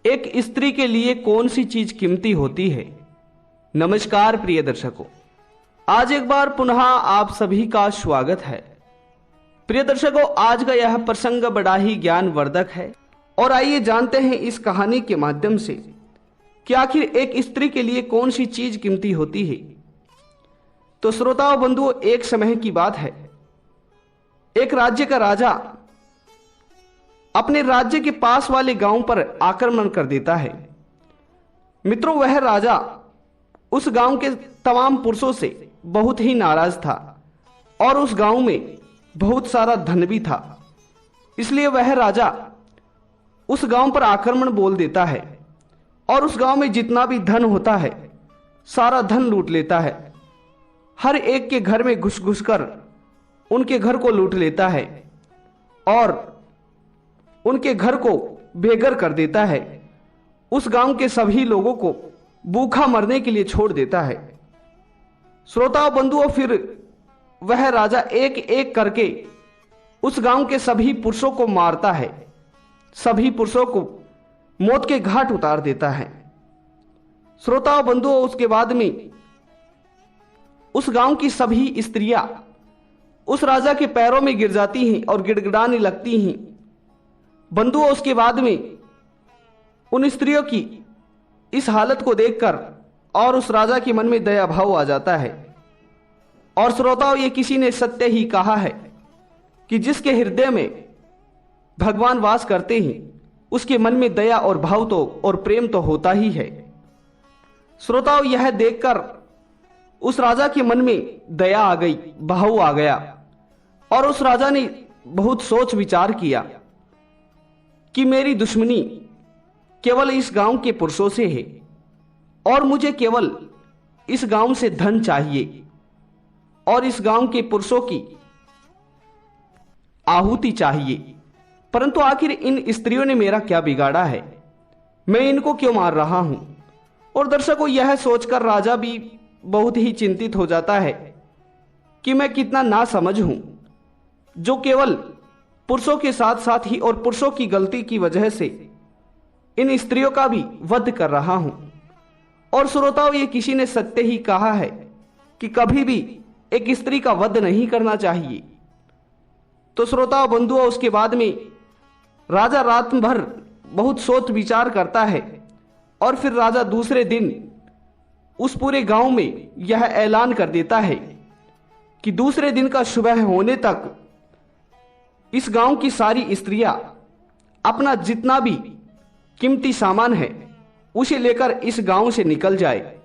एक स्त्री के लिए कौन सी चीज कीमती होती है। नमस्कार प्रिय दर्शकों, आज एक बार पुनः आप सभी का स्वागत है। प्रिय दर्शकों, आज का यह प्रसंग बड़ा ही ज्ञानवर्धक है और आइए जानते हैं इस कहानी के माध्यम से कि आखिर एक स्त्री के लिए कौन सी चीज कीमती होती है। तो श्रोताओं बंधुओं, एक समय की बात है, एक राज्य का राजा अपने राज्य के पास वाले गांव पर आक्रमण कर देता है। मित्रों, वह राजा उस गांव के तमाम पुरुषों से बहुत ही नाराज था और उस गांव में बहुत सारा धन भी था। इसलिए वह राजा उस गांव पर आक्रमण बोल देता है और उस गांव में जितना भी धन होता है सारा धन लूट लेता है। हर एक के घर में घुस घुस कर उनके घर को लूट लेता है और उनके घर को बेघर कर देता है। उस गांव के सभी लोगों को भूखा मरने के लिए छोड़ देता है। श्रोताओं बंधुओं, फिर वह राजा एक एक करके उस गांव के सभी पुरुषों को मारता है, सभी पुरुषों को मौत के घाट उतार देता है। श्रोताओं बंधुओं, उसके बाद में उस गांव की सभी स्त्रियां उस राजा के पैरों में गिर जाती हैं और गिड़गिड़ाने लगती हैं। बंधुओं, उसके बाद में उन स्त्रियों की इस हालत को देखकर और उस राजा के मन में दया भाव आ जाता है। और श्रोताओं, ये किसी ने सत्य ही कहा है कि जिसके हृदय में भगवान वास करते हैं उसके मन में दया और भाव तो और प्रेम तो होता ही है। श्रोताओं, यह देखकर उस राजा के मन में दया आ गई, भाव आ गया और उस राजा ने बहुत सोच विचार किया कि मेरी दुश्मनी केवल इस गांव के पुरुषों से है और मुझे केवल इस गांव से धन चाहिए और इस गांव के पुरुषों की आहुति चाहिए। परंतु आखिर इन स्त्रियों ने मेरा क्या बिगाड़ा है, मैं इनको क्यों मार रहा हूं। और दर्शकों, यह सोचकर राजा भी बहुत ही चिंतित हो जाता है कि मैं कितना नासमझ हूं, जो केवल पुरुषों के साथ साथ ही और पुरुषों की गलती की वजह से इन स्त्रियों का भी वध कर रहा हूं। और श्रोताओं, ये किसी ने सत्य ही कहा है कि कभी भी एक स्त्री का वध नहीं करना चाहिए। तो श्रोताओं बंधुओं, उसके बाद में राजा रात भर बहुत सोच विचार करता है और फिर राजा दूसरे दिन उस पूरे गांव में यह ऐलान कर देता है कि दूसरे दिन का सुबह होने तक इस गांव की सारी स्त्रियां अपना जितना भी कीमती सामान है उसे लेकर इस गांव से निकल जाए।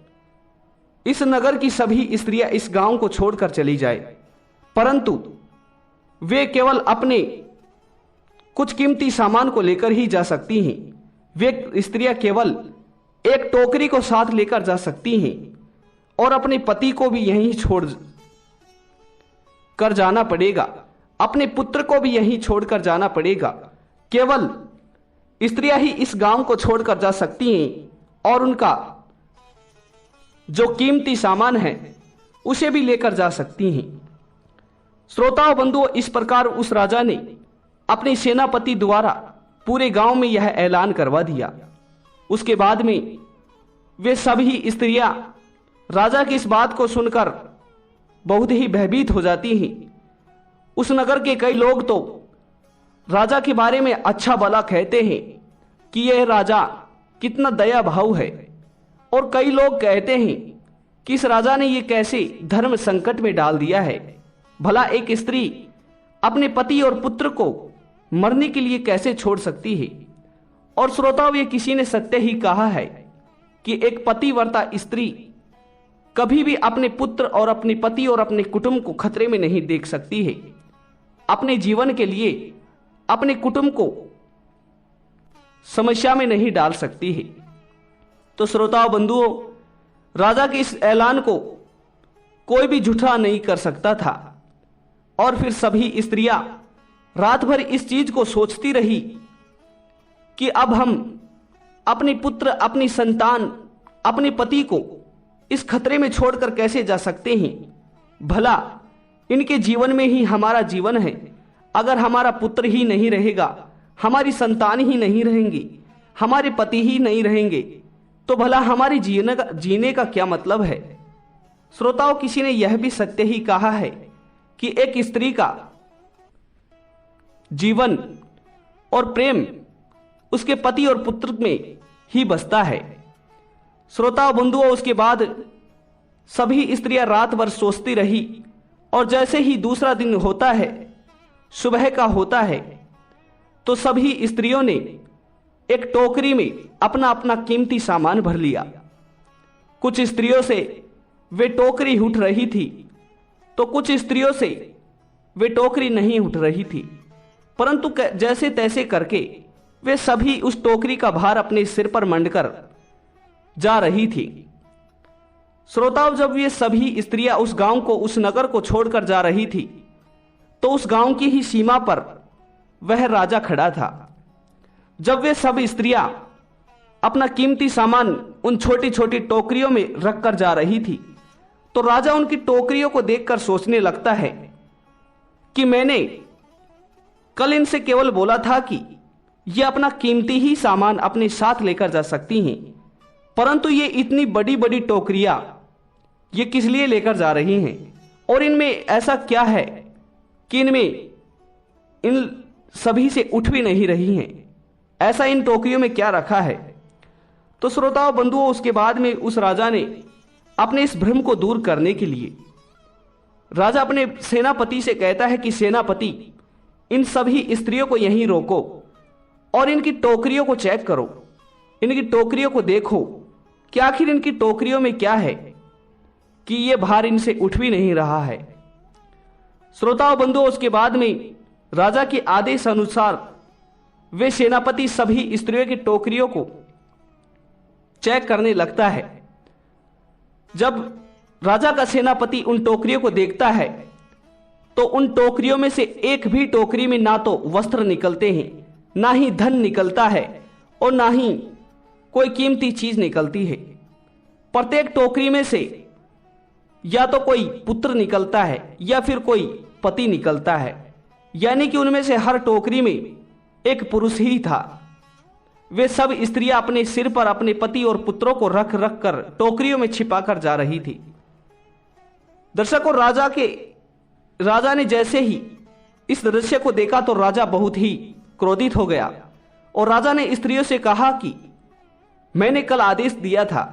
इस नगर की सभी स्त्रियां इस गांव को छोड़कर चली जाए, परंतु वे केवल अपने कुछ कीमती सामान को लेकर ही जा सकती हैं। वे स्त्रियां केवल एक टोकरी को साथ लेकर जा सकती हैं और अपने पति को भी यहीं छोड़ कर जाना पड़ेगा, अपने पुत्र को भी यहीं छोड़कर जाना पड़ेगा। केवल स्त्रियां ही इस गांव को छोड़कर जा सकती हैं और उनका जो कीमती सामान है उसे भी लेकर जा सकती हैं। श्रोताओं बंधुओं, इस प्रकार उस राजा ने अपने सेनापति द्वारा पूरे गांव में यह ऐलान करवा दिया। उसके बाद में वे सभी स्त्रियां राजा की इस बात को सुनकर बहुत ही भयभीत हो जाती हैं। उस नगर के कई लोग तो राजा के बारे में अच्छा भला कहते हैं कि यह राजा कितना दया भाव है, और कई लोग कहते हैं कि इस राजा ने यह कैसे धर्म संकट में डाल दिया है। भला एक स्त्री अपने पति और पुत्र को मरने के लिए कैसे छोड़ सकती है। और श्रोताओं, ये किसी ने सत्य ही कहा है कि एक पतिव्रता स्त्री कभी भी अपने पुत्र और अपने पति और अपने कुटुंब को खतरे में नहीं देख सकती है। अपने जीवन के लिए अपने कुटुंब को समस्या में नहीं डाल सकती है। तो श्रोताओं बंधुओं, राजा के इस ऐलान को कोई भी झूठा नहीं कर सकता था और फिर सभी स्त्रियां रात भर इस चीज को सोचती रही कि अब हम अपने पुत्र, अपनी संतान, अपने पति को इस खतरे में छोड़कर कैसे जा सकते हैं। भला इनके जीवन में ही हमारा जीवन है। अगर हमारा पुत्र ही नहीं रहेगा, हमारी संतान ही नहीं रहेंगी, हमारे पति ही नहीं रहेंगे तो भला हमारे जीने का क्या मतलब है। श्रोताओं, किसी ने यह भी सत्य ही कहा है कि एक स्त्री का जीवन और प्रेम उसके पति और पुत्र में ही बसता है। श्रोताओं बंधुओं, उसके बाद सभी स्त्रियां रात भर सोचती रही और जैसे ही दूसरा दिन होता है, सुबह का होता है, तो सभी स्त्रियों ने एक टोकरी में अपना अपना कीमती सामान भर लिया। कुछ स्त्रियों से वे टोकरी उठ रही थी तो कुछ स्त्रियों से वे टोकरी नहीं उठ रही थी, परंतु जैसे तैसे करके वे सभी उस टोकरी का भार अपने सिर पर मंडकर जा रही थी। श्रोताओं, जब ये सभी स्त्रियां उस गांव को, उस नगर को छोड़कर जा रही थी तो उस गांव की ही सीमा पर वह राजा खड़ा था। जब वे सब स्त्रियां अपना कीमती सामान उन छोटी छोटी टोकरियों में रखकर जा रही थी तो राजा उनकी टोकरियों को देखकर सोचने लगता है कि मैंने कल इनसे केवल बोला था कि ये अपना कीमती ही सामान अपने साथ लेकर जा सकती हैं, परंतु ये इतनी बड़ी बड़ी टोकरियां ये किस लिए लेकर जा रही हैं और इनमें ऐसा क्या है कि इनमें इन सभी से उठ भी नहीं रही हैं, ऐसा इन टोकरियों में क्या रखा है। तो श्रोताओं बंधुओं, उसके बाद में उस राजा ने अपने इस भ्रम को दूर करने के लिए राजा अपने सेनापति से कहता है कि सेनापति, इन सभी स्त्रियों को यहीं रोको और इनकी टोकरियों को चेक करो, इनकी टोकरियों को देखो कि आखिर इनकी टोकरियों में क्या है कि ये भार इनसे उठ भी नहीं रहा है। श्रोताओं बंधुओं, उसके बाद में राजा के आदेश अनुसार वे सेनापति सभी स्त्रियों की टोकरियों को चेक करने लगता है। जब राजा का सेनापति उन टोकरियों को देखता है तो उन टोकरियों में से एक भी टोकरी में ना तो वस्त्र निकलते हैं, ना ही धन निकलता है और ना ही कोई कीमती चीज निकलती है। प्रत्येक टोकरी में से या तो कोई पुत्र निकलता है या फिर कोई पति निकलता है, यानी कि उनमें से हर टोकरी में एक पुरुष ही था। वे सब स्त्रियां अपने सिर पर अपने पति और पुत्रों को रख रख कर टोकरियों में छिपाकर जा रही थी। दर्शकों, राजा ने जैसे ही इस दृश्य को देखा तो राजा बहुत ही क्रोधित हो गया और राजा ने स्त्रियों से कहा कि मैंने कल आदेश दिया था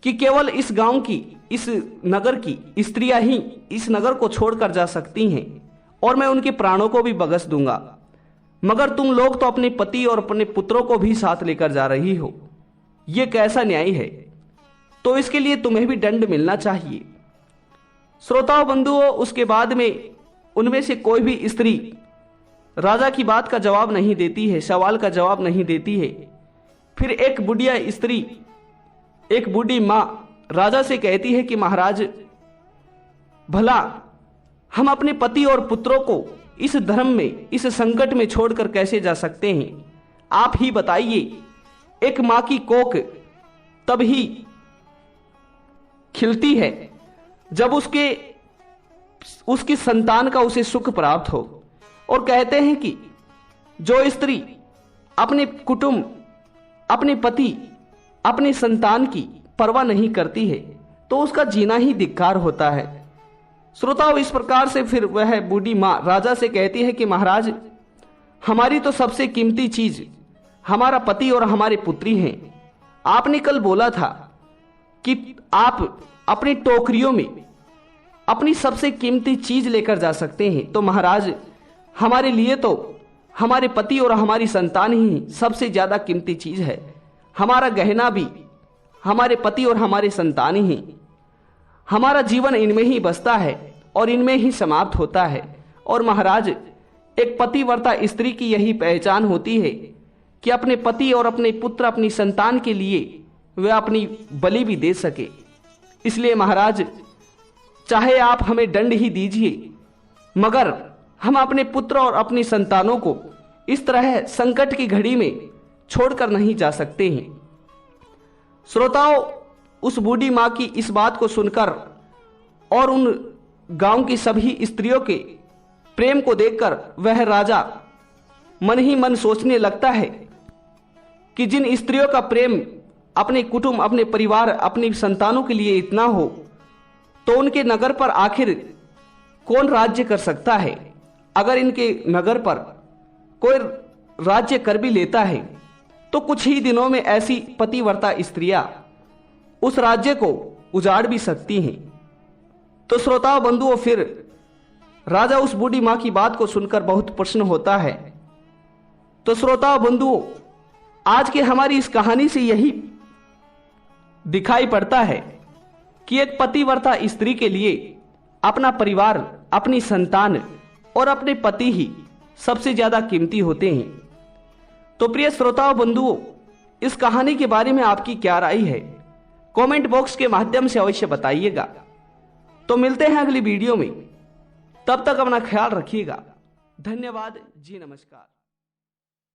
कि केवल इस गांव की, इस नगर की स्त्रियां ही इस नगर को छोड़कर जा सकती हैं और मैं उनके प्राणों को भी बख्श दूंगा, मगर तुम लोग तो अपने पति और अपने पुत्रों को भी साथ लेकर जा रही हो। यह कैसा न्याय है? तो इसके लिए तुम्हें भी दंड मिलना चाहिए। श्रोताओं बंधुओं, उसके बाद में उनमें से कोई भी स्त्री राजा की बात का जवाब नहीं देती है, सवाल का जवाब नहीं देती है। फिर एक बुढ़िया स्त्री, एक बूढ़ी मां राजा से कहती है कि महाराज, भला हम अपने पति और पुत्रों को इस धर्म में, इस संकट में छोड़कर कैसे जा सकते हैं? आप ही बताइए। एक मां की कोख तब ही खिलती है जब उसकी संतान का उसे सुख प्राप्त हो। और कहते हैं कि जो स्त्री अपने कुटुंब, अपने पति, अपनी संतान की परवाह नहीं करती है तो उसका जीना ही धिक्कार होता है। श्रोताओं, इस प्रकार से फिर वह बूढ़ी मां राजा से कहती है कि महाराज, हमारी तो सबसे कीमती चीज हमारा पति और हमारी पुत्री हैं। आपने कल बोला था कि आप अपनी टोकरियों में अपनी सबसे कीमती चीज लेकर जा सकते हैं, तो महाराज, हमारे लिए तो हमारे पति और हमारी संतान ही सबसे ज्यादा कीमती चीज है। हमारा गहना भी हमारे पति और हमारे संतान ही, हमारा जीवन इनमें ही बसता है और इनमें ही समाप्त होता है। और महाराज, एक पतिव्रता स्त्री की यही पहचान होती है कि अपने पति और अपने पुत्र, अपनी संतान के लिए वह अपनी बलि भी दे सके। इसलिए महाराज, चाहे आप हमें दंड ही दीजिए, मगर हम अपने पुत्र और अपनी संतानों को इस तरह संकट की घड़ी में छोड़कर नहीं जा सकते हैं। श्रोताओं, उस बूढ़ी मां की इस बात को सुनकर और उन गांव की सभी स्त्रियों के प्रेम को देखकर वह राजा मन ही मन सोचने लगता है कि जिन स्त्रियों का प्रेम अपने कुटुंब, अपने परिवार, अपनी संतानों के लिए इतना हो, तो उनके नगर पर आखिर कौन राज्य कर सकता है। अगर इनके नगर पर कोई राज्य कर भी लेता है तो कुछ ही दिनों में ऐसी पतिव्रता स्त्रियां उस राज्य को उजाड़ भी सकती हैं। तो श्रोताओं बंधुओं, फिर राजा उस बूढ़ी मां की बात को सुनकर बहुत प्रसन्न होता है। तो श्रोताओं बंधुओं, आज की हमारी इस कहानी से यही दिखाई पड़ता है कि एक पतिव्रता स्त्री के लिए अपना परिवार, अपनी संतान और अपने पति ही सबसे ज्यादा कीमती होते हैं। तो प्रिय श्रोताओं बंधुओं, इस कहानी के बारे में आपकी क्या राय है, कमेंट बॉक्स के माध्यम से अवश्य बताइएगा। तो मिलते हैं अगली वीडियो में, तब तक अपना ख्याल रखिएगा। धन्यवाद जी, नमस्कार।